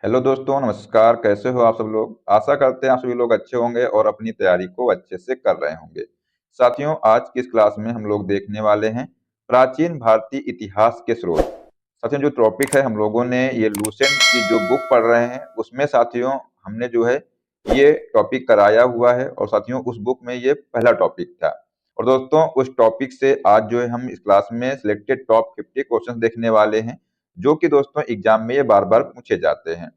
Hello दोस्तों, नमस्कार। कैसे हो आप सब लोग? आशा करते हैं आप सभी लोग अच्छे होंगे और अपनी तैयारी को अच्छे से कर रहे होंगे। साथियों, आज की इस क्लास में हम लोग देखने वाले हैं प्राचीन भारतीय इतिहास के स्रोत। साथियों, जो टॉपिक है हम लोगों ने ये लूसेंट की जो बुक पढ़ रहे हैं उसमें साथियों हमने जो है ये टॉपिक कराया हुआ है और साथियों उस बुक में ये पहला टॉपिक था। और दोस्तों उस टॉपिक से आज जो है हम इस क्लास में सिलेक्टेड टॉप 50 क्वेश्चन देखने वाले हैं, जो कि दोस्तों एग्जाम में ये बार बार पूछे जाते हैं।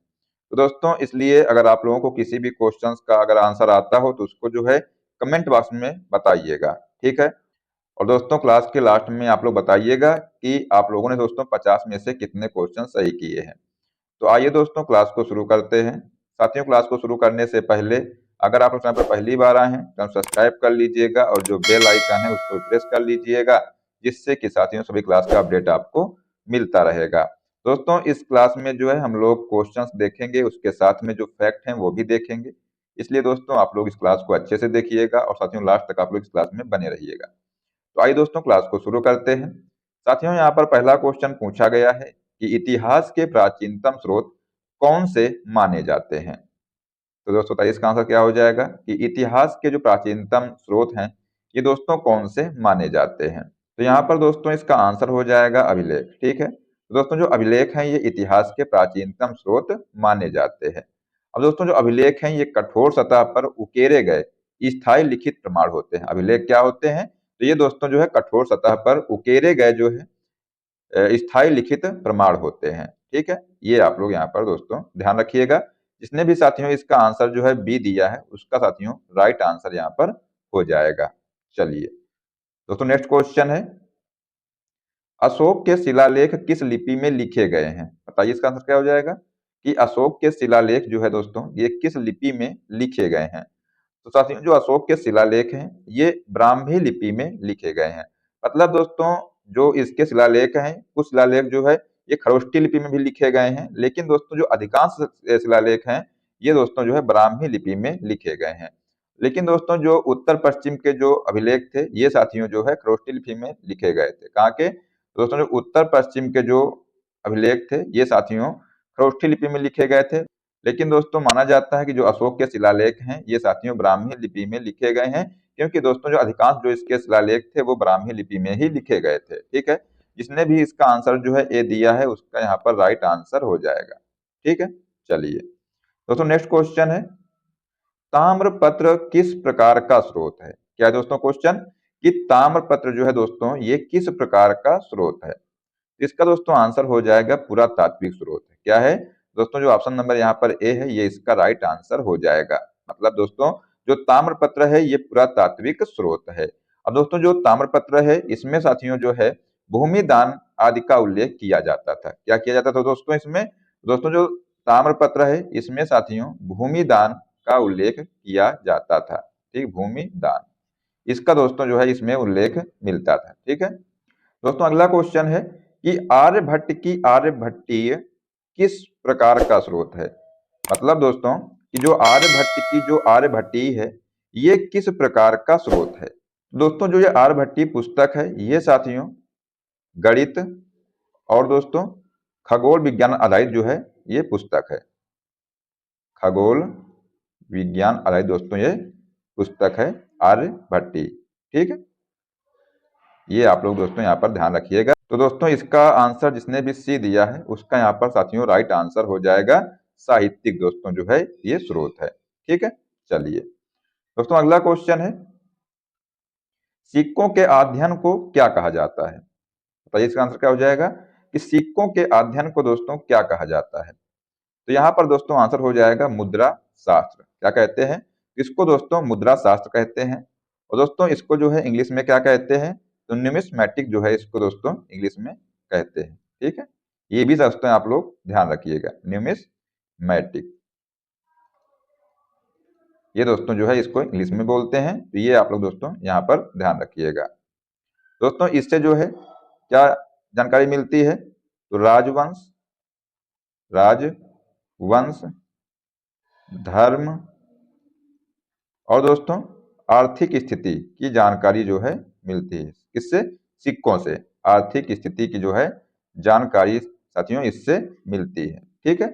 तो दोस्तों इसलिए अगर आप लोगों को किसी भी क्वेश्चंस का अगर आंसर आता हो तो उसको जो है कमेंट बॉक्स में बताइएगा, ठीक है। और दोस्तों क्लास के लास्ट में आप लोग बताइएगा कि आप लोगों ने दोस्तों 50 में से कितने क्वेश्चन सही किए हैं। तो आइए दोस्तों क्लास को शुरू करते हैं। साथियों, क्लास को शुरू करने से पहले अगर आप लोग चैनल पर पहली बार आए हैं तो सब्सक्राइब कर लीजिएगा और जो बेल आइकन है उसको प्रेस कर लीजिएगा, जिससे कि साथियों सभी क्लास का अपडेट आपको मिलता रहेगा। दोस्तों इस क्लास में जो है हम लोग क्वेश्चंस देखेंगे, उसके साथ में जो फैक्ट हैं वो भी देखेंगे। इसलिए दोस्तों आप लोग इस क्लास को अच्छे से देखिएगा और साथियों लास्ट तक आप लोग इस क्लास में बने रहिएगा। तो आइए दोस्तों क्लास को शुरू करते हैं। साथियों यहाँ पर पहला क्वेश्चन पूछा गया है कि इतिहास के प्राचीनतम स्रोत कौन से माने जाते हैं। तो दोस्तों बताइए इसका आंसर क्या हो जाएगा कि इतिहास के जो प्राचीनतम स्रोत हैं ये दोस्तों कौन से माने जाते हैं। तो यहाँ पर दोस्तों इसका आंसर हो जाएगा अभिलेख, ठीक है। तो दोस्तों जो अभिलेख हैं ये इतिहास के प्राचीनतम स्रोत माने जाते हैं। अब दोस्तों जो अभिलेख हैं ये कठोर सतह पर उकेरे गए स्थायी लिखित प्रमाण होते हैं। अभिलेख क्या होते हैं? तो ये दोस्तों जो है कठोर सतह पर उकेरे गए जो है स्थायी लिखित प्रमाण होते हैं, ठीक है। ये आप लोग यहाँ पर दोस्तों ध्यान रखिएगा। जिसने भी साथियों इसका आंसर जो है बी दिया है उसका साथियों राइट आंसर यहाँ पर हो जाएगा। चलिए दोस्तों नेक्स्ट क्वेश्चन है, अशोक के शिलालेख किस लिपि में लिखे गए हैं? बताइए इसका आंसर क्या हो जाएगा कि अशोक के शिलालेख जो है दोस्तों ये किस लिपि में लिखे गए हैं। तो साथियों जो अशोक के शिलालेख हैं ये ब्राह्मी लिपि में लिखे गए हैं। मतलब दोस्तों जो इसके शिलालेख हैं कुछ शिलालेख जो है ये खरोष्टी लिपि में भी लिखे गए हैं, लेकिन दोस्तों जो अधिकांश शिलालेख हैं ये दोस्तों जो है ब्राह्मी लिपि में लिखे गए हैं। लेकिन दोस्तों जो उत्तर पश्चिम के जो अभिलेख थे ये साथियों जो है खरोष्टी लिपि में लिखे गए थे। कहाँ के? दोस्तों जो उत्तर पश्चिम के जो अभिलेख थे ये साथियों खरोष्ठी लिपि में लिखे गए थे। लेकिन दोस्तों माना जाता है कि जो अशोक के शिलालेख हैं ये साथियों ब्राह्मी लिपि में लिखे गए हैं, क्योंकि दोस्तों जो अधिकांश जो इसके शिलालेख थे वो ब्राह्मी लिपि में ही लिखे गए थे, ठीक है। जिसने भी इसका आंसर जो है ए दिया है उसका यहाँ पर राइट आंसर हो जाएगा, ठीक है। चलिए दोस्तों नेक्स्ट क्वेश्चन है, ताम्रपत्र किस प्रकार का स्रोत है? क्या है दोस्तों क्वेश्चन कि ताम्रपत्र जो है दोस्तों ये किस प्रकार का स्रोत है। इसका दोस्तों आंसर हो जाएगा पुरातात्विक स्रोत है। क्या है दोस्तों? जो ऑप्शन नंबर यहाँ पर ए है ये इसका राइट आंसर हो जाएगा। मतलब दोस्तों जो ताम्रपत्र है ये पुरातात्विक स्रोत है। अब दोस्तों जो ताम्रपत्र है इसमें साथियों जो है भूमि दान आदि का उल्लेख किया जाता था। क्या किया जाता था दोस्तों इसमें? दोस्तों जो ताम्रपत्र है इसमें साथियों भूमि दान का उल्लेख किया जाता था, ठीक। भूमि दान इसका दोस्तों जो है इसमें उल्लेख मिलता था, ठीक है। दोस्तों अगला क्वेश्चन है कि आर्यभट्ट की आर्यभट्टीय किस प्रकार का स्रोत है। मतलब दोस्तों कि जो आर्यभट्ट की जो आर्यभट्टी है ये किस प्रकार का स्रोत है। दोस्तों जो ये आर्यभट्टी पुस्तक है ये साथियों गणित और दोस्तों खगोल विज्ञान आधारित जो है ये पुस्तक है। खगोल विज्ञान आधारित दोस्तों ये पुस्तक है आर्यभट्टी, ठीक है। ये आप लोग दोस्तों यहाँ पर ध्यान रखिएगा। तो दोस्तों इसका आंसर जिसने भी सी दिया है उसका यहाँ पर साथियों राइट आंसर हो जाएगा साहित्यिक दोस्तों जो है ये स्रोत है, ठीक है। चलिए दोस्तों अगला क्वेश्चन है, सिक्कों के अध्ययन को क्या कहा जाता है। बताइए इसका आंसर क्या हो जाएगा कि सिक्कों के अध्ययन को दोस्तों क्या कहा जाता है। तो यहाँ पर दोस्तों आंसर हो जाएगा मुद्रा शास्त्र। क्या कहते हैं? इसको दोस्तों मुद्रा शास्त्र कहते हैं। और दोस्तों इसको जो है इंग्लिश में क्या कहते हैं? तो न्यूमिस्मैटिक जो है इसको दोस्तों इंग्लिश में कहते हैं, ठीक है। ये भी दोस्तों आप लोग ध्यान रखिएगा, न्यूमिस्मैटिक ये दोस्तों जो है इसको इंग्लिश में बोलते हैं। तो ये आप लोग दोस्तों यहाँ पर ध्यान रखिएगा। दोस्तों इससे जो है क्या जानकारी मिलती है? तो राजवंश, धर्म और दोस्तों आर्थिक स्थिति की जानकारी जो है मिलती है। किससे? सिक्कों से आर्थिक स्थिति की जो है जानकारी साथियों इससे मिलती है, ठीक है।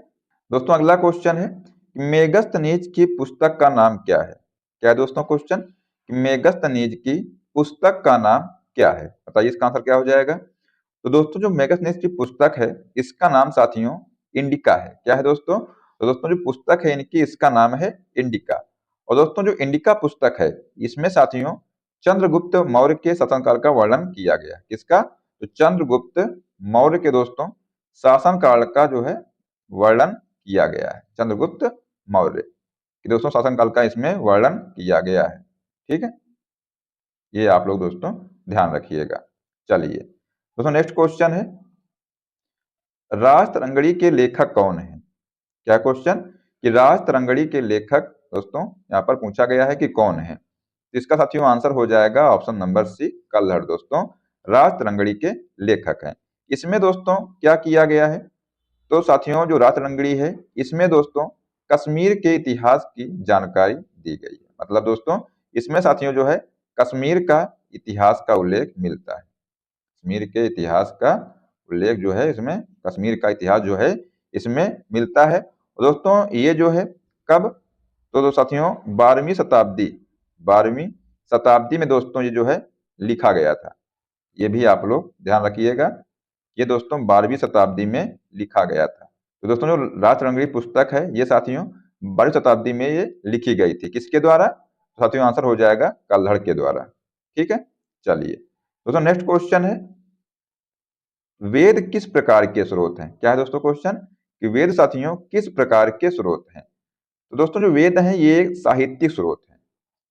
दोस्तों अगला क्वेश्चन है कि मेगस्थनीज की पुस्तक का नाम क्या है? क्या है दोस्तों क्वेश्चन? कि मेगस्थनीज की पुस्तक का नाम क्या है? बताइए इसका आंसर क्या हो जाएगा? तो दोस्तों जो मेगस्थनीज की पुस्तक है इसका नाम साथियों इंडिका है। क्या है दोस्तों? तो दोस्तों जो पुस्तक है इनकी इसका नाम है इंडिका। और दोस्तों जो इंडिका पुस्तक है इसमें साथियों चंद्रगुप्त मौर्य के शासनकाल का वर्णन किया गया। किसका? तो चंद्रगुप्त मौर्य के दोस्तों शासनकाल का जो है वर्णन किया गया है। चंद्रगुप्त मौर्य के दोस्तों शासनकाल का इसमें वर्णन किया गया है। ठीक है, ये आप लोग दोस्तों ध्यान रखिएगा। चलिए दोस्तों नेक्स्ट क्वेश्चन है राजतरंगिणी के लेखक कौन है? क्या क्वेश्चन? कि राजतरंगिणी के लेखक दोस्तों यहाँ पर पूछा गया है कि कौन है। तो इसका साथियों आंसर हो जाएगा ऑप्शन नंबर सी कल्हड़। दोस्तों राजतरंगिणी के लेखक हैं। इसमें दोस्तों क्या किया गया है? तो साथियों जो राजतरंगिणी है इसमें दोस्तों कश्मीर के इतिहास की जानकारी दी गई है। मतलब दोस्तों इसमें साथियों जो है कश्मीर का इतिहास का उल्लेख मिलता है। कश्मीर के इतिहास का उल्लेख जो है इसमें कश्मीर का इतिहास जो है इसमें मिलता है। और दोस्तों ये जो है कब? तो साथियों 12वीं शताब्दी में दोस्तों ये जो है लिखा गया था। ये भी आप लोग ध्यान रखिएगा। ये दोस्तों 12वीं शताब्दी में लिखा गया था। तो दोस्तों जो राजतरंगिणी पुस्तक है ये साथियों 12वीं शताब्दी में ये लिखी गई थी। किसके द्वारा? तो साथियों आंसर हो जाएगा कल्हड़ के द्वारा। ठीक है, चलिए दोस्तों नेक्स्ट क्वेश्चन है वेद किस प्रकार के स्रोत हैं? क्या है दोस्तों क्वेश्चन? कि वेद साथियों किस प्रकार के स्रोत हैं? तो दोस्तों जो वेद हैं ये साहित्यिक स्रोत हैं।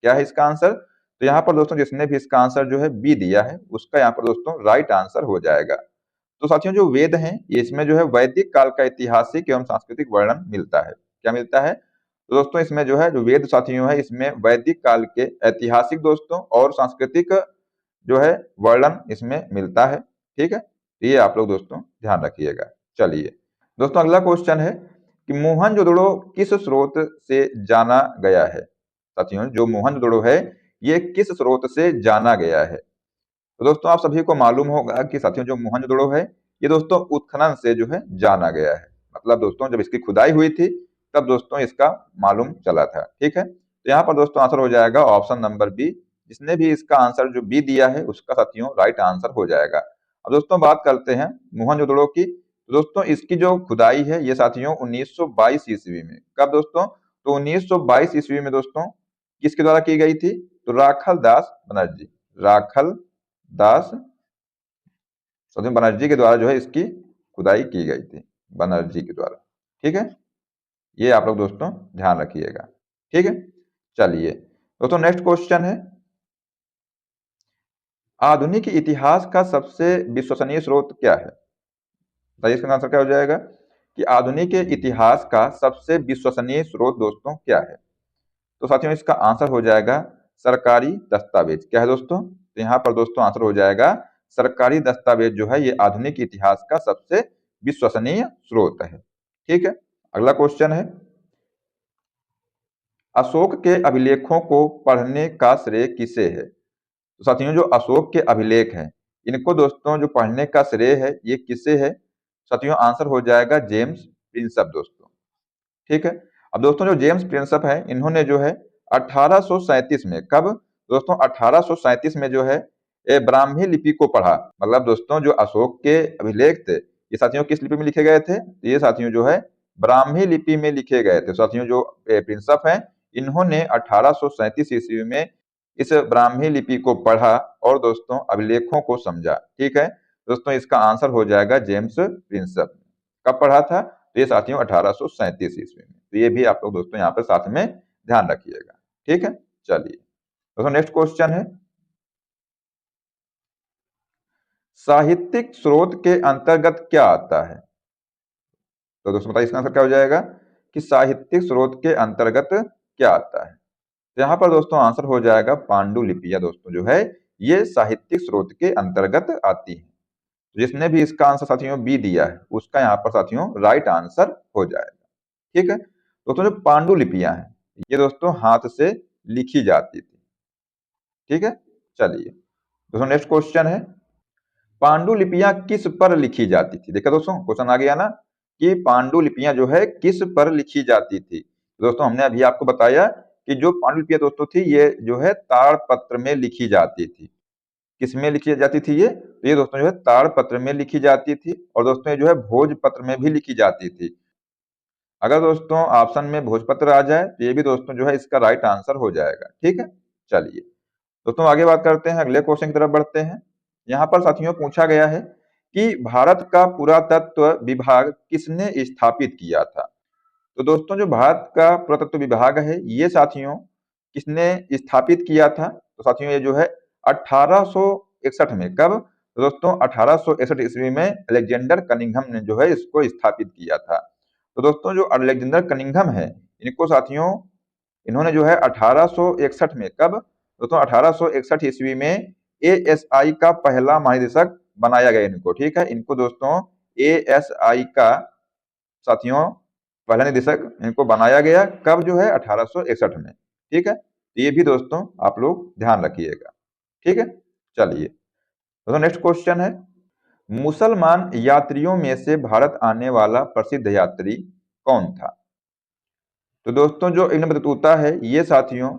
क्या है इसका आंसर? तो यहाँ पर दोस्तों जिसने भी इसका आंसर जो है बी दिया है उसका यहाँ पर दोस्तों राइट आंसर हो जाएगा। तो साथियों जो वेद हैं ये इसमें जो है वैदिक काल का ऐतिहासिक एवं सांस्कृतिक वर्णन मिलता है। क्या मिलता है? तो दोस्तों इसमें जो है जो वेद साथियों है इसमें वैदिक काल के ऐतिहासिक दोस्तों और सांस्कृतिक जो है वर्णन इसमें मिलता है। ठीक है, तो ये आप लोग दोस्तों ध्यान रखिएगा। चलिए दोस्तों अगला क्वेश्चन है कि मोहनजोदड़ो किस स्रोत से जाना गया है? साथियों जो मोहनजोदड़ो है ये किस स्रोत से जाना गया है? तो दोस्तों आप सभी को मालूम होगा कि साथियों जो मोहनजोदड़ो है ये दोस्तों उत्खनन से जो है जाना गया है। मतलब दोस्तों जब इसकी खुदाई हुई थी तब दोस्तों इसका मालूम चला था। ठीक है, तो यहाँ पर दोस्तों आंसर हो जाएगा ऑप्शन नंबर बी। जिसने भी इसका आंसर जो बी दिया है उसका साथियों राइट आंसर हो जाएगा। अब दोस्तों बात करते हैं मोहनजोदड़ो की। तो दोस्तों इसकी जो खुदाई है ये साथियों 1922 ईस्वी में। कब दोस्तों? तो 1922 ईस्वी में दोस्तों किसके द्वारा की गई थी? तो राखल दास बनर्जी। राखल दास स्वतंत्र बनर्जी के द्वारा जो है इसकी खुदाई की गई थी। बनर्जी के द्वारा। ठीक है, ये आप लोग दोस्तों ध्यान रखिएगा। ठीक है, चलिए दोस्तों नेक्स्ट क्वेश्चन है आधुनिक इतिहास का सबसे विश्वसनीय स्रोत क्या है? बताइए इसका आंसर क्या हो जाएगा? कि आधुनिक इतिहास का सबसे विश्वसनीय स्रोत दोस्तों क्या है? तो साथियों इसका आंसर हो जाएगा सरकारी दस्तावेज। क्या है दोस्तों? तो यहाँ पर दोस्तों आंसर हो जाएगा सरकारी दस्तावेज जो है ये आधुनिक इतिहास का सबसे विश्वसनीय स्रोत है। ठीक है, अगला क्वेश्चन है अशोक के अभिलेखों को पढ़ने का श्रेय किसे है? तो साथियों जो अशोक के अभिलेख हैं इनको दोस्तों जो पढ़ने का श्रेय है ये किसे है? साथियों आंसर हो जाएगा जेम्स प्रिंसप दोस्तों। ठीक है, अब दोस्तों जो जेम्स प्रिंसप है इन्होंने जो है 1837 में कब? दोस्तों 1837 में जो है ब्राह्मी लिपि को पढ़ा। मतलब दोस्तों जो अशोक के अभिलेख थे ये साथियों किस लिपि में लिखे गए थे? ये साथियों जो है ब्राह्मी लिपि में लिखे गए थे। साथियों जो प्रिंसप हैं इन्होंने 1837 ईस्वी में इस ब्राह्मी लिपि को पढ़ा और दोस्तों अभिलेखों को समझा। ठीक है, दोस्तों इसका आंसर हो जाएगा जेम्स प्रिंसप। कब पढ़ा था? तो ये साथियों 1837 ईस्वी में। तो ये भी आप लोग दोस्तों यहाँ पर साथ में ध्यान रखिएगा। ठीक है, चलिए दोस्तों नेक्स्ट क्वेश्चन है साहित्यिक स्रोत के अंतर्गत क्या आता है? तो दोस्तों बताइए इसका आंसर क्या हो जाएगा? कि साहित्यिक स्रोत के अंतर्गत क्या आता है? तो यहाँ पर दोस्तों आंसर हो जाएगा पांडुलिपियां दोस्तों जो है ये साहित्यिक स्रोत के अंतर्गत आती है। जिसने भी इसका आंसर साथियों बी दिया है उसका यहाँ पर साथियों राइट आंसर हो जाएगा। ठीक है, दोस्तों जो पांडुलिपियां हैं ये दोस्तों हाथ से लिखी जाती थी। ठीक है, चलिए दोस्तों नेक्स्ट क्वेश्चन है पांडुलिपियां किस पर लिखी जाती थी? देखा दोस्तों क्वेश्चन आ गया ना कि पांडुलिपियां जो है किस पर लिखी जाती थी। दोस्तों हमने अभी आपको बताया कि जो पांडुलिपियां दोस्तों थी ये जो है ताड़पत्र में लिखी जाती थी। किसमें लिखी जाती थी ये? तो ये दोस्तों जो है ताड़पत्र में लिखी जाती थी, और दोस्तों ये जो है भोजपत्र में भी लिखी जाती थी। अगर दोस्तों ऑप्शन में भोजपत्र आ जाए तो ये भी दोस्तों जो है इसका राइट आंसर हो जाएगा। ठीक है, चलिए दोस्तों आगे बात करते हैं, अगले क्वेश्चन की तरफ बढ़ते हैं। यहाँ पर साथियों पूछा गया है कि भारत का पुरातत्व विभाग किसने स्थापित किया था। तो दोस्तों जो भारत का पुरातत्व विभाग है ये साथियों किसने स्थापित किया था? तो साथियों ये जो है 1861 में। कब? तो दोस्तों 1861 ईस्वी में अलेक्जेंडर कनिंघम ने जो है इसको स्थापित किया था। तो दोस्तों जो अलेक्जेंडर कनिंघम है इनको साथियों इन्होंने जो है 1861 में। कब? दोस्तों 1861 ईस्वी में एएसआई का पहला महानिदेशक बनाया गया इनको। ठीक है, इनको दोस्तों एएसआई का साथियों पहला निदेशक इनको बनाया गया। कब? जो है 1861 में। ठीक है, तो ये भी दोस्तों आप लोग ध्यान रखिएगा। ठीक है, चलिए दोस्तों नेक्स्ट क्वेश्चन है, मुसलमान यात्रियों में से भारत आने वाला प्रसिद्ध यात्री कौन था? तो दोस्तों जो इब्न बतूता है ये साथियों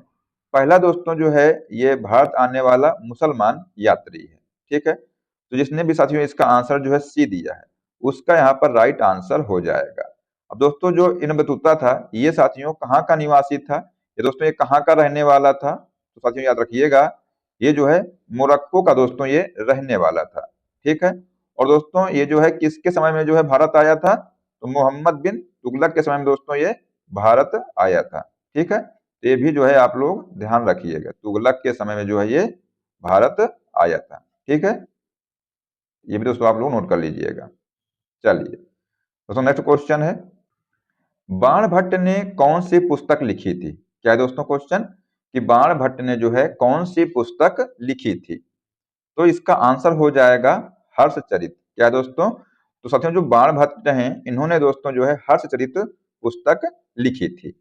पहला दोस्तों जो है ये भारत आने वाला मुसलमान यात्री है। ठीक है, तो जिसने भी साथियों इसका आंसर जो है सी दिया है उसका यहाँ पर राइट आंसर हो जाएगा। अब दोस्तों जो इब्न बतूता था ये साथियों कहाँ का निवासी था? ये दोस्तों ये कहाँ का रहने वाला था? तो साथियों याद रखिएगा ये जो है मोरक्को का दोस्तों ये रहने वाला था। ठीक है, और दोस्तों ये जो है किसके समय में जो है भारत आया था? तो मोहम्मद बिन तुगलक के समय में दोस्तों ये भारत आया था। ठीक है, तो ये भी जो है आप लोग ध्यान रखिएगा, तुगलक के समय में जो है ये भारत आया था। ठीक है, ये भी दोस्तों आप लोग नोट कर लीजिएगा। चलिए दोस्तों नेक्स्ट क्वेश्चन है, बाणभट्ट ने कौन सी पुस्तक लिखी थी? क्या है दोस्तों क्वेश्चन कि बाणभट्ट ने जो है कौन सी पुस्तक लिखी थी? तो इसका आंसर हो जाएगा हर्षचरित। क्या है दोस्तों? तो साथियों जो बाणभट्ट हैं इन्होंने दोस्तों जो है हर्षचरित पुस्तक लिखी थी।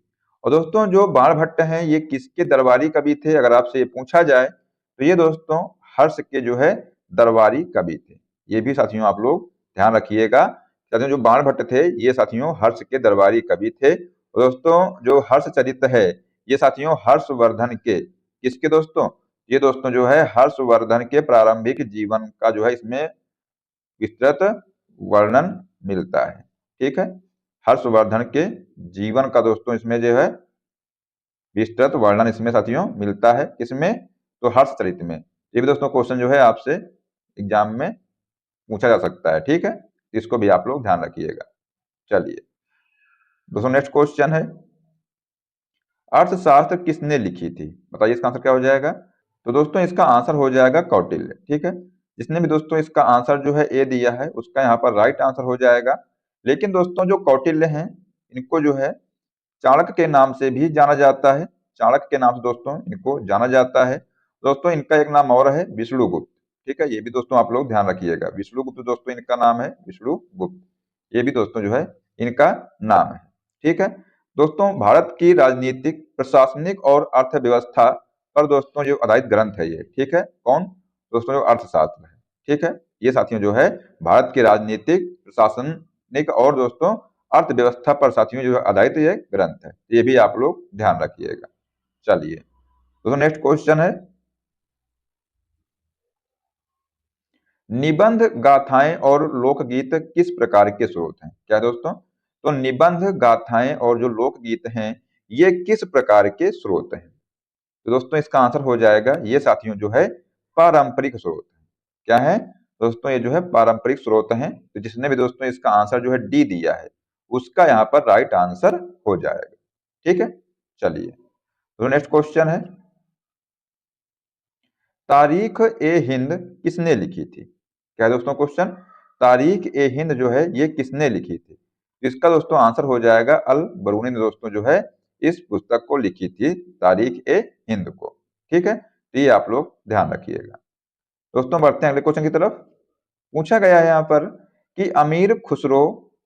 और दोस्तों जो बाणभट्ट हैं ये किसके दरबारी कवि थे? अगर आपसे ये पूछा जाए तो ये दोस्तों हर्ष के जो है दरबारी कवि थे। ये भी साथियों आप लोग ध्यान रखिएगा। साथियों जो बाणभट्ट थे ये साथियों हर्ष के दरबारी कवि थे। और दोस्तों जो हर्षचरित है ये साथियों हर्षवर्धन के किसके दोस्तों? ये दोस्तों जो है हर्षवर्धन के प्रारंभिक जीवन का जो है इसमें विस्तृत वर्णन मिलता है। ठीक है, हर्षवर्धन के जीवन का दोस्तों इसमें जो है विस्तृत वर्णन इसमें साथियों मिलता है। किसमें? तो हर्षचरित में। ये भी दोस्तों क्वेश्चन जो है आपसे एग्जाम में पूछा जा सकता है। ठीक है, इसको भी आप लोग ध्यान रखिएगा। चलिए दोस्तों नेक्स्ट क्वेश्चन है, अर्थशास्त्र किसने लिखी थी? बताइए इसका आंसर क्या हो जाएगा? तो दोस्तों इसका आंसर हो जाएगा कौटिल्य। ठीक है, जिसने भी दोस्तों इसका आंसर जो है ए दिया है उसका यहाँ पर राइट आंसर हो जाएगा। लेकिन दोस्तों जो कौटिल्य हैं इनको जो है चाणक्य के नाम से भी जाना जाता है। चाणक्य के नाम से दोस्तों इनको जाना जाता है। दोस्तों इनका एक नाम और है विष्णुगुप्त। ठीक है, ये भी दोस्तों आप लोग ध्यान रखिएगा, विष्णुगुप्त दोस्तों इनका नाम है विष्णुगुप्त। ये भी दोस्तों जो है इनका नाम है। ठीक है, दोस्तों भारत की राजनीतिक, प्रशासनिक और अर्थव्यवस्था पर दोस्तों जो आधारित ग्रंथ है ये। ठीक है, कौन? दोस्तों जो अर्थशास्त्र है। ठीक है, ये साथियों जो है भारत की राजनीतिक, प्रशासनिक और दोस्तों अर्थव्यवस्था पर साथियों जो है आधारित ये ग्रंथ है। ये भी आप लोग ध्यान रखिएगा। चलिए दोस्तों नेक्स्ट क्वेश्चन है, निबंध, गाथाएं और लोकगीत किस प्रकार के स्रोत हैं? क्या है दोस्तों? तो निबंध, गाथाएं और जो लोकगीत हैं ये किस प्रकार के स्रोत हैं? तो दोस्तों इसका आंसर हो जाएगा ये साथियों जो है पारंपरिक स्रोत है। क्या है दोस्तों? ये जो है पारंपरिक स्रोत हैं। तो जिसने भी दोस्तों इसका आंसर जो है डी दिया है उसका यहाँ पर राइट आंसर हो जाएगा। ठीक है, चलिए तो नेक्स्ट क्वेश्चन है, तारीख ए हिंद किसने लिखी थी? क्या है दोस्तों क्वेश्चन? तारीख ए हिंद जो है ये किसने लिखी थी? इसका दोस्तों आंसर हो जाएगा अल बरूनी ने दोस्तों जो है इस पुस्तक को लिखी थी, तारीख ए हिंद को। ठीक है, तो ये आप लोग ध्यान रखिएगा। दोस्तों बढ़ते हैं अगले क्वेश्चन की तरफ। पूछा गया है यहाँ पर कि अमीर खुसरो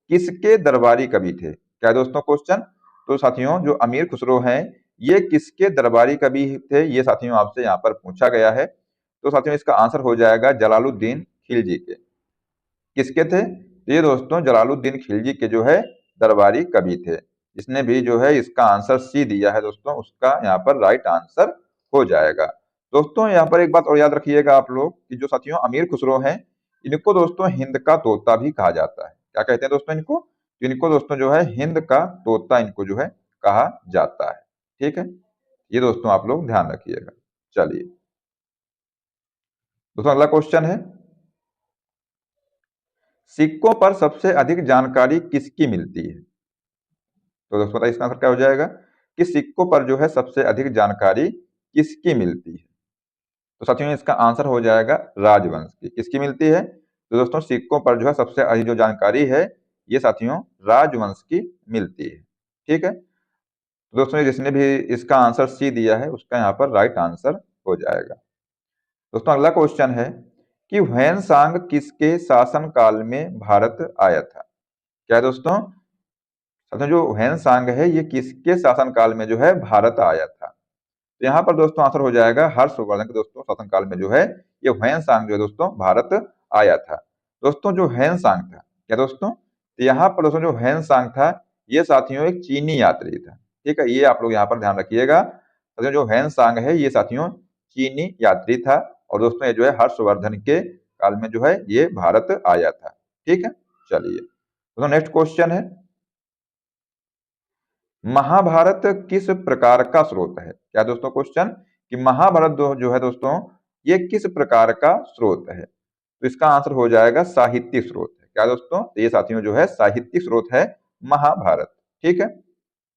किसके दरबारी कवि थे? क्या है दोस्तों क्वेश्चन? तो साथियों जो अमीर खुसरो हैं ये किसके दरबारी कवि थे? ये साथियों आपसे यहाँ पर पूछा गया है। तो साथियों इसका आंसर हो जाएगा जलालुद्दीन खिलजी के। किसके थे? तो ये दोस्तों जलालुद्दीन खिलजी के जो है दरबारी कवि थे। जिसने भी जो है इसका आंसर सी दिया है दोस्तों, उसका यहाँ पर राइट आंसर हो जाएगा। दोस्तों यहाँ पर एक बात और याद रखिएगा आप लोग कि जो साथियों अमीर खुसरो हैं, इनको दोस्तों हिंद का तोता भी कहा जाता है। क्या कहते हैं दोस्तों इनको? इनको दोस्तों जो है हिंद का तोता इनको जो है कहा जाता है। ठीक है, ये दोस्तों आप लोग ध्यान रखिएगा। चलिए दोस्तों अगला क्वेश्चन है, सिक्कों पर सबसे अधिक जानकारी किसकी मिलती है? तो दोस्तों बताइए इसका आंसर क्या हो जाएगा कि सिक्कों पर जो है सबसे अधिक जानकारी किसकी मिलती है? तो साथियों इसका आंसर हो जाएगा राजवंश की। किसकी मिलती है? तो दोस्तों सिक्कों पर जो है सबसे अधिक जो जानकारी है ये साथियों राजवंश की मिलती है। ठीक है, तो दोस्तों जिसने भी इसका आंसर सी दिया है उसका यहाँ पर राइट आंसर हो जाएगा। दोस्तों अगला क्वेश्चन है कि ह्वेनसांग किसके शासन काल में भारत आया था? क्या है दोस्तों? साथियों जो ह्वेनसांग है ये किसके शासन काल में जो है भारत आया था? तो यहाँ पर दोस्तों आंसर हो जाएगा हर्षवर्धन के दोस्तों शासन काल में जो है ये ह्वेनसांग जो है दोस्तों भारत आया था। दोस्तों जो ह्वेनसांग था, क्या दोस्तों? तो यहाँ पर दोस्तों जो ह्वेनसांग था ये साथियों एक चीनी यात्री था। ठीक है, ये आप लोग यहाँ पर ध्यान रखिएगा। साथियों जो ह्वेनसांग है ये साथियों चीनी यात्री था और दोस्तों ये जो है हर्षवर्धन के काल में जो है ये भारत आया था। ठीक है, चलिए दोस्तों नेक्स्ट क्वेश्चन है, महाभारत किस प्रकार का स्रोत है? क्या दोस्तों क्वेश्चन कि महाभारत जो है दोस्तों ये किस प्रकार का स्रोत है? तो इसका आंसर हो जाएगा साहित्यिक स्रोत है। क्या दोस्तों? तो ये साथियों जो है साहित्यिक स्रोत है महाभारत। ठीक है,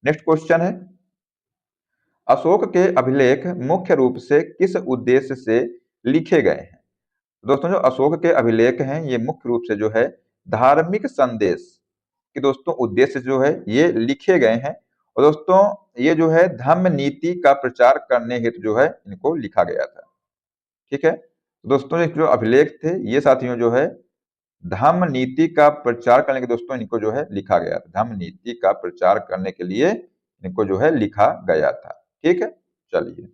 नेक्स्ट क्वेश्चन है, अशोक के अभिलेख मुख्य रूप से किस उद्देश्य से लिखे गए हैं? दोस्तों जो अशोक के अभिलेख हैं ये मुख्य रूप से जो है धार्मिक संदेश कि दोस्तों उद्देश्य जो है ये लिखे गए हैं और दोस्तों ये जो है धम्म नीति का प्रचार करने हेतु जो है इनको लिखा गया था। ठीक है, तो दोस्तों ये जो अभिलेख थे ये साथियों जो है धम्म नीति का प्रचार करने के दोस्तों इनको जो है लिखा गया था। धम्म नीति का प्रचार करने के लिए इनको जो है लिखा गया था। ठीक है, चलिए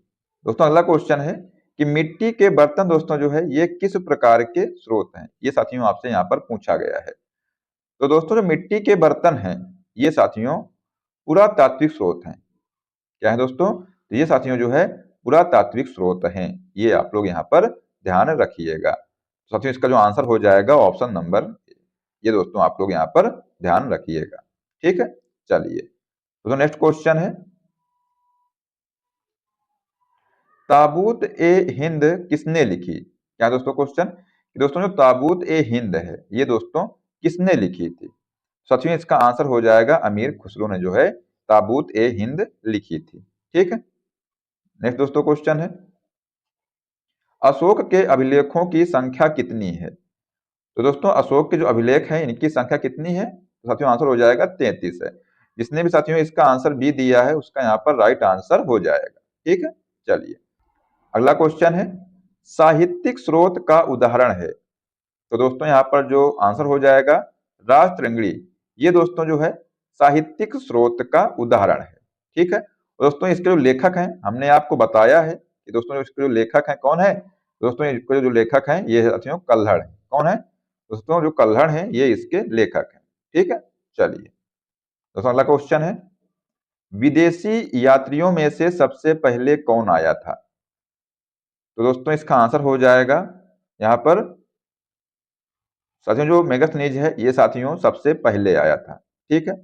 दोस्तों अगला क्वेश्चन है कि मिट्टी के बर्तन दोस्तों जो है ये किस प्रकार के स्रोत हैं? ये साथियों आपसे यहाँ पर पूछा गया है। तो दोस्तों जो मिट्टी के बर्तन हैं ये साथियों पुरातात्विक स्रोत हैं। क्या है दोस्तों? तो ये साथियों जो है पुरातात्विक स्रोत हैं। ये आप लोग यहाँ पर ध्यान रखिएगा। तो साथियों इसका जो आंसर हो जाएगा ऑप्शन नंबर ए। ये दोस्तों आप लोग यहाँ पर ध्यान रखिएगा। ठीक है, चलिए दोस्तों नेक्स्ट क्वेश्चन है, ताबूत ए हिंद किसने लिखी? क्या दोस्तों क्वेश्चन? दोस्तों जो ताबूत ए हिंद है ये दोस्तों किसने लिखी थी? साथियों इसका आंसर हो जाएगा अमीर खुसरो ने जो है ताबूत ए हिंद लिखी थी। ठीक है, नेक्स्ट दोस्तों क्वेश्चन है, अशोक के अभिलेखों की संख्या कितनी है? तो दोस्तों अशोक के जो अभिलेख हैं इनकी संख्या कितनी है? तो साथियों आंसर हो जाएगा 33 है। जिसने भी साथियों इसका आंसर बी दिया है उसका यहाँ पर राइट आंसर हो जाएगा। ठीक है, चलिए अगला क्वेश्चन है, साहित्यिक स्रोत का उदाहरण है? तो दोस्तों यहाँ पर जो आंसर हो जाएगा राजतरंगिणी। ये दोस्तों जो है साहित्यिक स्रोत का उदाहरण है। ठीक है, दोस्तों इसके जो लेखक हैं हमने आपको बताया है कि दोस्तों इसके जो लेखक हैं कौन है? दोस्तों इसके जो लेखक हैं ये साथियों कल्हड़ है। कौन है? दोस्तों जो कल्हड़ हैं ये इसके लेखक हैं। ठीक है, चलिए दोस्तों अगला क्वेश्चन है, विदेशी यात्रियों में से सबसे पहले कौन आया था? तो दोस्तों इसका आंसर हो जाएगा यहाँ पर साथियों जो मेगास्थनीज है ये साथियों सबसे पहले आया था। ठीक है,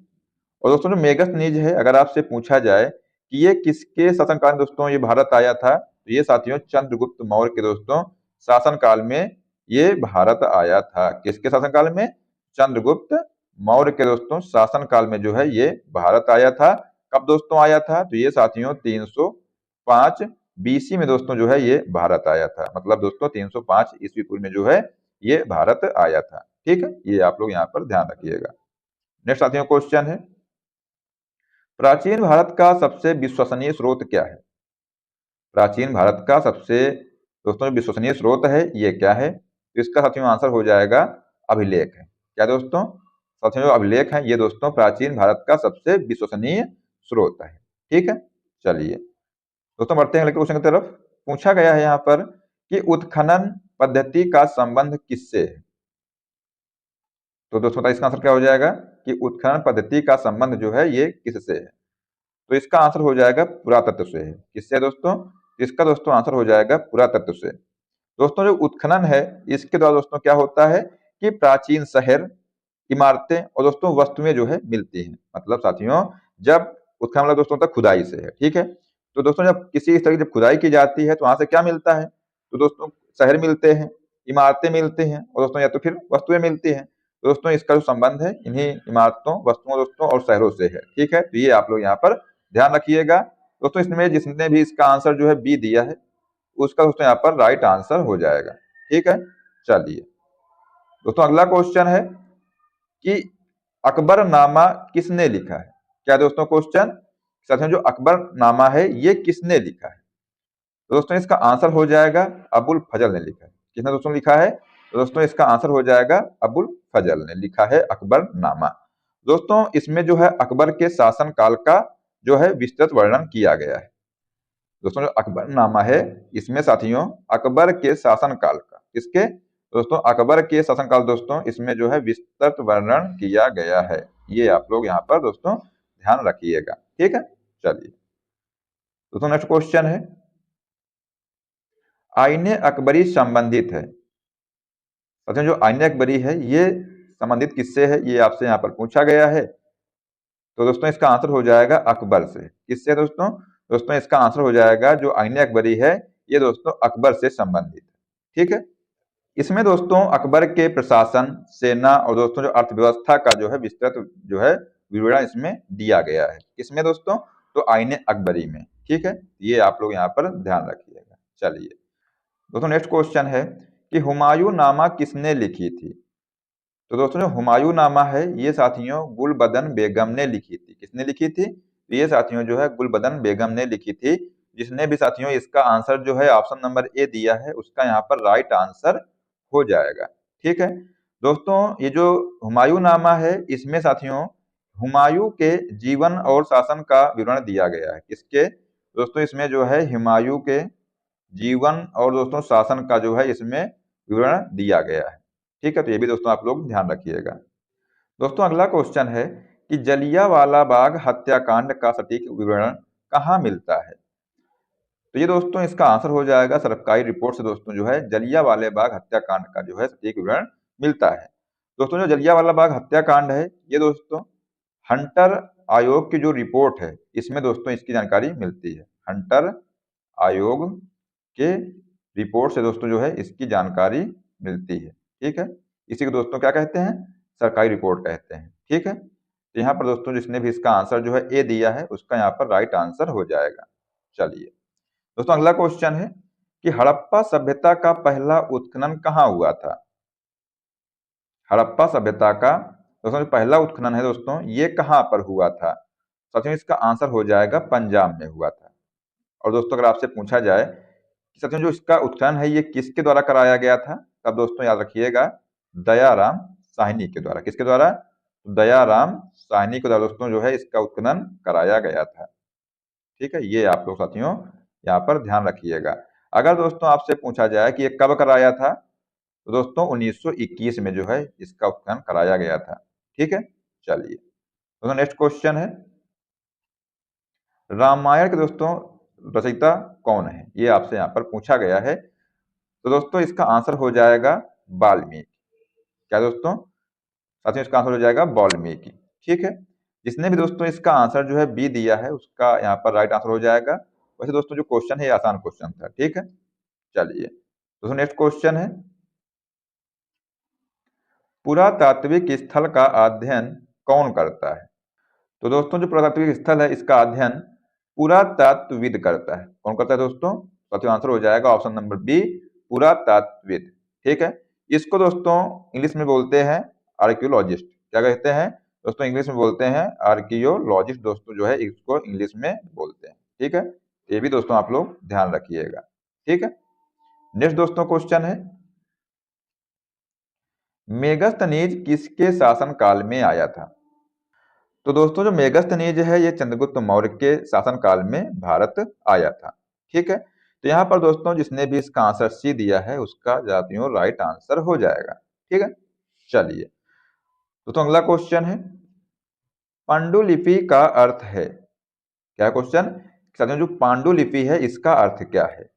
और दोस्तों जो मेगास्थनीज है अगर आपसे पूछा जाए कि ये किसके शासनकाल में दोस्तों ये भारत आया था, तो ये साथियों चंद्रगुप्त मौर्य के दोस्तों शासनकाल में ये भारत आया था। किसके शासनकाल में? चंद्रगुप्त मौर्य के दोस्तों शासनकाल में जो है ये भारत आया था। कब दोस्तों आया था? तो ये साथियों 305 बीसी में दोस्तों जो है ये भारत आया था। मतलब दोस्तों 305 ईस्वी पूर्व में जो है ये भारत आया था। ठीक है, ये आप लोग यहाँ पर ध्यान रखिएगा। नेक्स्ट साथियों क्वेश्चन है, प्राचीन भारत का सबसे विश्वसनीय स्रोत क्या है? प्राचीन भारत का सबसे दोस्तों जो विश्वसनीय स्रोत है ये क्या है? तो इसका साथियों आंसर हो जाएगा अभिलेख है। क्या दोस्तों? साथियों जो अभिलेख है ये दोस्तों प्राचीन भारत का सबसे विश्वसनीय स्रोत है। ठीक है, चलिए दोस्तों बढ़ते हैं अगले क्वेश्चन की तरफ। पूछा गया है यहाँ पर कि उत्खनन पद्धति का संबंध किससे है? तो दोस्तों बताइए इसका आंसर क्या हो जाएगा कि उत्खनन पद्धति का संबंध जो है ये किससे है। तो इसका आंसर हो जाएगा पुरातत्व से है। किससे है दोस्तों? इसका दोस्तों आंसर हो जाएगा पुरातत्व से। दोस्तों जो उत्खनन है इसके द्वारा दोस्तों क्या होता है कि प्राचीन शहर, इमारतें और दोस्तों वस्तुएं जो है मिलती हैं। मतलब साथियों जब उत्खनन मतलब दोस्तों तक खुदाई से है, ठीक है। तो दोस्तों जब किसी इस तरह की जब खुदाई की जाती है तो वहां से क्या मिलता है? तो दोस्तों शहर मिलते हैं, इमारतें मिलती हैं और दोस्तों या तो फिर वस्तुएं मिलती हैं। तो दोस्तों इसका जो संबंध है इन्हीं इमारतों, वस्तुओं दोस्तों और शहरों से है, ठीक है। तो ये आप लोग यहाँ पर ध्यान रखिएगा। दोस्तों इसमें जिसने भी इसका आंसर जो है बी दिया है उसका दोस्तों यहाँ पर राइट आंसर हो जाएगा, ठीक है। चलिए दोस्तों अगला क्वेश्चन है कि अकबरनामा किसने लिखा है? क्या दोस्तों क्वेश्चन? साथियों जो अकबरनामा है ये किसने लिखा है? तो दोस्तों इसका आंसर हो जाएगा अबुल फजल ने लिखा है। किसने दोस्तों लिखा है? तो दोस्तों इसका आंसर हो जाएगा अबुल फजल ने लिखा है अकबरनामा। दोस्तों इसमें जो है अकबर के शासन काल का जो है विस्तृत वर्णन किया गया है। दोस्तों जो अकबरनामा है इसमें साथियों अकबर के शासन काल का, किसके? दोस्तों अकबर के शासन काल दोस्तों इसमें जो है विस्तृत वर्णन किया गया है। ये आप लोग यहाँ पर दोस्तों ध्यान रखिएगा, ठीक है। चलिए दोस्तों नेक्स्ट क्वेश्चन है आईने अकबरी संबंधित है। साथियों जो आईने अकबरी है ये संबंधित किससे है ये आपसे यहाँ पर पूछा गया है। तो दोस्तों इसका आंसर हो जाएगा अकबर से। किससे दोस्तों? दोस्तों इसका आंसर हो जाएगा जो आईने अकबरी है ये दोस्तों अकबर से संबंधित है, ठीक है। इसमें दोस्तों अकबर के प्रशासन, सेना और दोस्तों जो अर्थव्यवस्था का जो है विस्तृत जो है विवरण इसमें दिया गया है। किसमें दोस्तों? तो आईने अकबरी में, ठीक है। ये आप लोग यहाँ पर ध्यान रखिएगा। चलिए दोस्तों नेक्स्ट क्वेश्चन है कि हुमायूं नामा किसने लिखी थी? तो दोस्तों जो हुमायूं नामा है ये साथियों गुलबदन बेगम ने लिखी थी। किसने लिखी थी? तो ये साथियों जो है गुलबदन बेगम ने लिखी थी। जिसने भी साथियों इसका आंसर जो है ऑप्शन नंबर ए दिया है उसका यहाँ पर राइट आंसर हो जाएगा, ठीक है। दोस्तों ये जो हुमायूं नामा है इसमें साथियों हुमायूं के जीवन और शासन का विवरण दिया गया है। किसके? दोस्तों इसमें जो है हुमायूं के जीवन और दोस्तों शासन का जो है इसमें विवरण दिया गया है, ठीक है। तो ये भी दोस्तों आप लोग ध्यान रखिएगा। दोस्तों अगला क्वेश्चन है कि जलियांवाला बाग हत्याकांड का सटीक विवरण कहाँ मिलता है? तो ये दोस्तों इसका आंसर हो जाएगा सरकारी रिपोर्ट से दोस्तों जो है जलियांवाला बाग हत्याकांड का जो है सटीक विवरण मिलता है। दोस्तों जो जलियांवाला बाग हत्याकांड है ये दोस्तों हंटर आयोग की जो रिपोर्ट है इसमें दोस्तों इसकी जानकारी मिलती है। हंटर आयोग के रिपोर्ट से दोस्तों जो है इसकी जानकारी मिलती है, ठीक है। इसी को दोस्तों क्या कहते हैं? सरकारी रिपोर्ट कहते हैं, ठीक है। तो यहाँ पर दोस्तों जिसने भी इसका आंसर जो है ए दिया है उसका यहाँ पर राइट आंसर हो जाएगा। चलिए दोस्तों अगला क्वेश्चन है कि हड़प्पा सभ्यता का पहला उत्खनन कहाँ हुआ था? हड़प्पा सभ्यता का दोस्तों जो पहला उत्खनन है दोस्तों ये कहाँ पर हुआ था? साथियों इसका आंसर हो जाएगा पंजाब में हुआ था। और दोस्तों अगर आपसे पूछा जाए कि साथियों जो इसका उत्खनन है ये किसके द्वारा कराया गया था, तब दोस्तों याद रखिएगा दयाराम साहनी के द्वारा। किसके द्वारा? दयाराम साहनी के द्वारा दोस्तों जो है इसका उत्खनन कराया गया था, ठीक है। ये आप लोग साथियों यहाँ पर ध्यान रखिएगा। अगर दोस्तों आपसे पूछा जाए कि ये कब कराया था तो दोस्तों 1921 में जो है इसका उत्खनन कराया गया था, ठीक है। चलिए दोस्तों नेक्स्ट क्वेश्चन है रामायण के दोस्तों रचयिता कौन है? ये आपसे यहाँ पर पूछा गया है। तो दोस्तों इसका आंसर हो जाएगा वाल्मीकि। क्या दोस्तों? साथियों इसका आंसर हो जाएगा वाल्मीकि, ठीक है। जिसने भी दोस्तों इसका आंसर जो है बी दिया है उसका यहाँ पर राइट आंसर हो जाएगा। वैसे दोस्तों जो क्वेश्चन है ये आसान क्वेश्चन था, ठीक है। चलिए दोस्तों नेक्स्ट क्वेश्चन है पुरातात्विक स्थल का अध्ययन कौन करता है? तो दोस्तों जो पुरातात्विक स्थल है इसका अध्ययन पुरातत्वविद करता है। कौन करता है दोस्तों? साथियों आंसर हो जाएगा ऑप्शन नंबर बी पुरातत्वविद, ठीक है। इसको दोस्तों इंग्लिश में बोलते हैं आर्कियोलॉजिस्ट। क्या कहते हैं दोस्तों? इंग्लिश में बोलते हैं आर्कियोलॉजिस्ट दोस्तों जो है इसको इंग्लिश में बोलते हैं, ठीक है। ये भी दोस्तों आप लोग ध्यान रखिएगा, ठीक है। नेक्स्ट दोस्तों क्वेश्चन है मेगस्थनीज किसके शासन काल में आया था? तो दोस्तों जो मेगस्थनीज है ये चंद्रगुप्त मौर्य के शासन काल में भारत आया था, ठीक है। तो यहाँ पर दोस्तों जिसने भी इसका आंसर सी दिया है उसका जातियों राइट आंसर हो जाएगा, ठीक है। चलिए दोस्तों अगला क्वेश्चन है, पांडुलिपि का अर्थ है। क्या क्वेश्चन? साथियों जो पांडुलिपि है इसका अर्थ क्या है?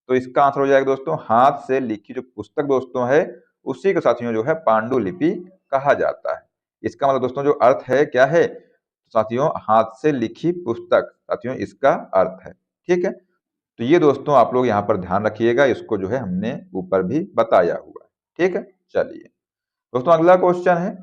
तो इसका आंसर हो जाएगा दोस्तों, हाथ से लिखी जो पुस्तक दोस्तों है उसी को साथियों जो है पांडुलिपि कहा जाता है। इसका मतलब दोस्तों जो अर्थ है क्या है? साथियों हाथ से लिखी पुस्तक, साथियों इसका अर्थ है। ठीक है, तो ये दोस्तों आप लोग यहाँ पर ध्यान रखिएगा, इसको जो है हमने ऊपर भी बताया हुआ है। ठीक है, चलिए दोस्तों अगला क्वेश्चन है,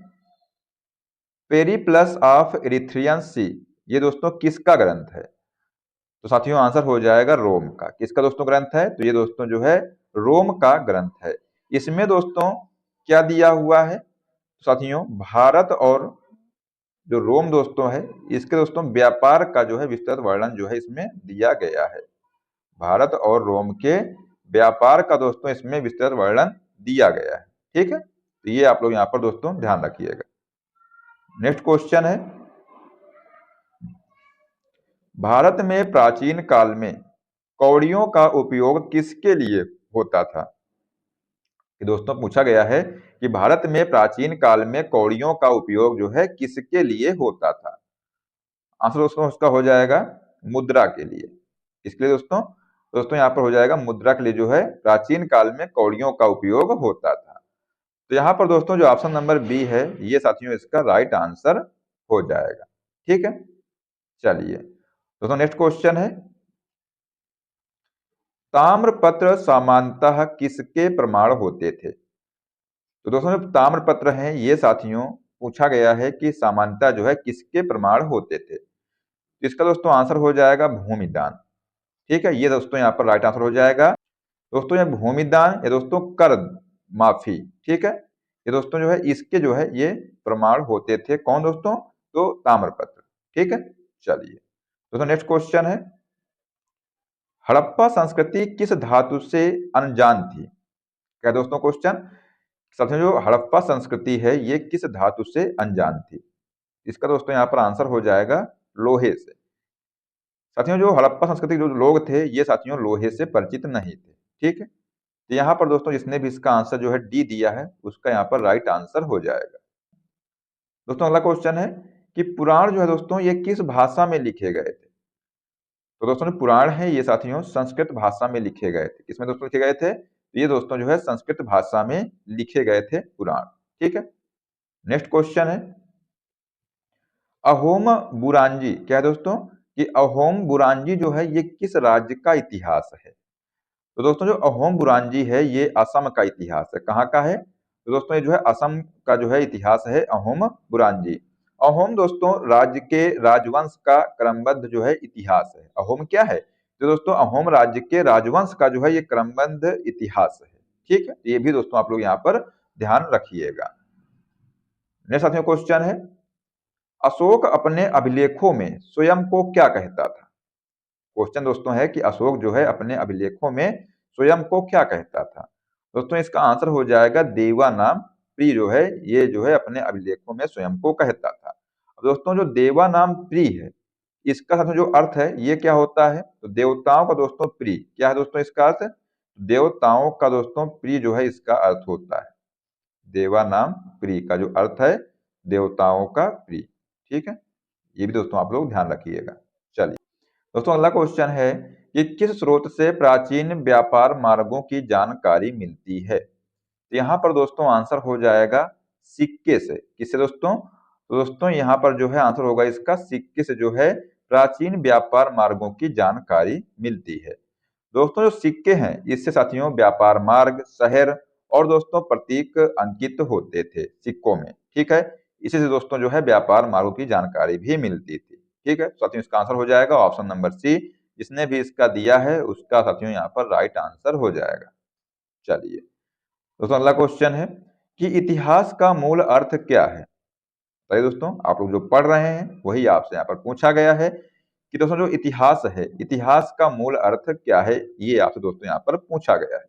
पेरिप्लस ऑफ इरिथ्रियन सी, ये दोस्तों किसका ग्रंथ है? तो साथियों आंसर हो जाएगा रोम का। किसका दोस्तों ग्रंथ है? तो ये दोस्तों जो है रोम का ग्रंथ है। इसमें दोस्तों क्या दिया हुआ है? तो साथियों भारत और जो रोम दोस्तों है इसके दोस्तों व्यापार का जो है विस्तृत वर्णन जो है इसमें दिया गया है। भारत और रोम के व्यापार का दोस्तों इसमें विस्तृत वर्णन दिया गया है। ठीक है, तो ये आप लोग यहाँ पर दोस्तों ध्यान रखिएगा। नेक्स्ट क्वेश्चन है, भारत में प्राचीन काल में कौड़ियों का उपयोग किसके लिए होता था? कि दोस्तों पूछा गया है कि भारत में प्राचीन काल में कौड़ियों का उपयोग जो है किसके लिए होता था? आंसर दोस्तों उसका हो जाएगा मुद्रा के लिए। इसके लिए दोस्तों दोस्तों यहाँ पर हो जाएगा मुद्रा के लिए जो है प्राचीन काल में कौड़ियों का उपयोग होता था। तो यहाँ पर दोस्तों जो ऑप्शन नंबर बी है ये साथियों इसका राइट आंसर हो जाएगा। ठीक है, चलिए दोस्तों नेक्स्ट क्वेश्चन है, ताम्रपत्र सामान्यतः किसके प्रमाण होते थे? तो दोस्तों जो ताम्रपत्र हैं ये साथियों पूछा गया है कि सामान्यतः जो है किसके प्रमाण होते थे? तो इसका दोस्तों आंसर हो जाएगा भूमिदान। ठीक है, ये दोस्तों यहाँ पर राइट आंसर हो जाएगा। दोस्तों ये भूमिदान या दोस्तों कर माफी, ठीक है, ये दोस्तों जो है इसके जो है ये प्रमाण होते थे। कौन दोस्तों? तो ताम्रपत्र। ठीक है, चलिए दोस्तों नेक्स्ट क्वेश्चन है, हड़प्पा संस्कृति किस धातु से अनजान थी? क्या दोस्तों क्वेश्चन? साथियों जो हड़प्पा संस्कृति है ये किस धातु से अनजान थी? इसका दोस्तों यहाँ पर आंसर हो जाएगा लोहे से। साथियों जो हड़प्पा संस्कृति जो लोग थे ये साथियों लोहे से परिचित नहीं थे। ठीक है, तो यहाँ पर दोस्तों जिसने भी इसका आंसर जो है डी दिया है उसका यहाँ पर राइट आंसर हो जाएगा। दोस्तों अगला क्वेश्चन है कि पुराण जो है दोस्तों ये किस भाषा में लिखे गए थे? तो दोस्तों जो पुराण है ये साथियों संस्कृत भाषा में लिखे गए थे। किसमें दोस्तों लिखे गए थे? तो ये दोस्तों जो है संस्कृत भाषा में लिखे गए थे पुराण। ठीक है, नेक्स्ट क्वेश्चन है, अहोम बुरांजी, क्या है दोस्तों? कि अहोम बुरांजी जो है ये किस राज्य का इतिहास है? तो दोस्तों जो अहोम बुरांजी है ये असम का इतिहास है। कहाँ का है? तो दोस्तों ये जो है असम का जो है इतिहास है अहोम बुरांजी। अहोम दोस्तों राज्य के राजवंश का क्रमबद्ध जो है इतिहास है। अहोम क्या है? तो दोस्तों अहोम राज्य के राजवंश का जो है ये क्रमबद्ध इतिहास है। ठीक है, ये भी दोस्तों आप लोग यहाँ पर ध्यान रखिएगा। नेक्स्ट साथियों क्वेश्चन है, अशोक अपने अभिलेखों में स्वयं को क्या कहता था? क्वेश्चन दोस्तों है कि अशोक जो है अपने अभिलेखों में स्वयं को क्या कहता था? दोस्तों इसका आंसर हो जाएगा देवा नाम प्रिय जो है ये जो है अपने अभिलेखों में स्वयं को कहता था। अब दोस्तों जो देवा नाम प्रिय है इसका साथियों जो अर्थ है ये क्या होता है? तो देवताओं का दोस्तों प्रिय। क्या है दोस्तों इसका अर्थ? देवताओं का दोस्तों प्रिय जो है इसका अर्थ होता है। देवा नाम प्रिय का जो अर्थ है देवताओं का प्रिय। ठीक है, ये भी दोस्तों आप लोग ध्यान रखिएगा। चलिए दोस्तों अगला क्वेश्चन है कि किस स्रोत से प्राचीन व्यापार मार्गों की जानकारी मिलती है? तो यहाँ पर दोस्तों आंसर हो जाएगा सिक्के से। किससे दोस्तों? तो दोस्तों यहाँ पर जो है आंसर होगा इसका सिक्के से जो है प्राचीन व्यापार मार्गों की जानकारी मिलती है। दोस्तों जो सिक्के हैं इससे साथियों व्यापार मार्ग, शहर और दोस्तों प्रतीक अंकित होते थे सिक्कों में। ठीक है, इसी से दोस्तों जो है व्यापार मार्गों की जानकारी भी मिलती थी। ठीक है, साथियों इसका आंसर हो जाएगा ऑप्शन नंबर सी। जिसने भी इसका दिया है उसका साथियों यहाँ पर राइट आंसर हो जाएगा। चलिए दोस्तों अगला क्वेश्चन है कि इतिहास का मूल अर्थ क्या है? बताइए दोस्तों, आप लोग जो पढ़ रहे हैं वही आपसे यहाँ पर पूछा गया है कि दोस्तों जो इतिहास है इतिहास का मूल अर्थ क्या है, ये आपसे दोस्तों यहाँ पर पूछा गया है।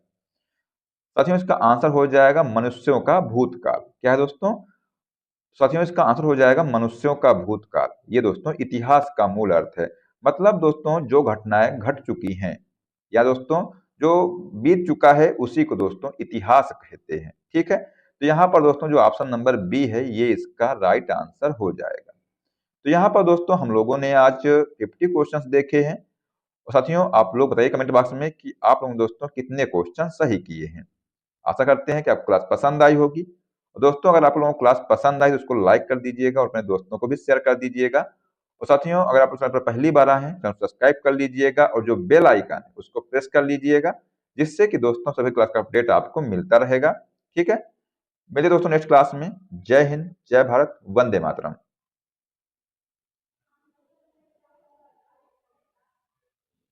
साथियों इसका आंसर हो जाएगा मनुष्यों का भूतकाल। क्या है दोस्तों? साथियों इसका आंसर हो जाएगा मनुष्यों का भूतकाल। ये दोस्तों इतिहास का मूल अर्थ है। मतलब दोस्तों जो घटनाएं घट चुकी हैं या दोस्तों जो बीत चुका है उसी को दोस्तों इतिहास कहते हैं। ठीक है, तो यहाँ पर दोस्तों जो ऑप्शन नंबर बी है ये इसका राइट आंसर हो जाएगा। तो यहाँ पर दोस्तों हम लोगों ने आज 50 क्वेश्चंस देखे हैं और साथियों आप लोग बताइए कमेंट बॉक्स में कि आप लोग दोस्तों कितने क्वेश्चन सही किए हैं। आशा करते हैं कि आपको क्लास पसंद आई होगी। और दोस्तों अगर आप लोगों को क्लास पसंद आई तो उसको लाइक कर दीजिएगा और अपने दोस्तों को भी शेयर कर दीजिएगा। और साथियों अगर आप चैनल पर पहली बार आए हैं तो सब्सक्राइब कर लीजिएगा और जो बेल आइकन है उसको प्रेस कर लीजिएगा, जिससे कि दोस्तों सभी क्लास का अपडेट आपको मिलता रहेगा। ठीक है, मिलिए दोस्तों नेक्स्ट क्लास में। जय हिंद, जय भारत, वंदे मातरम।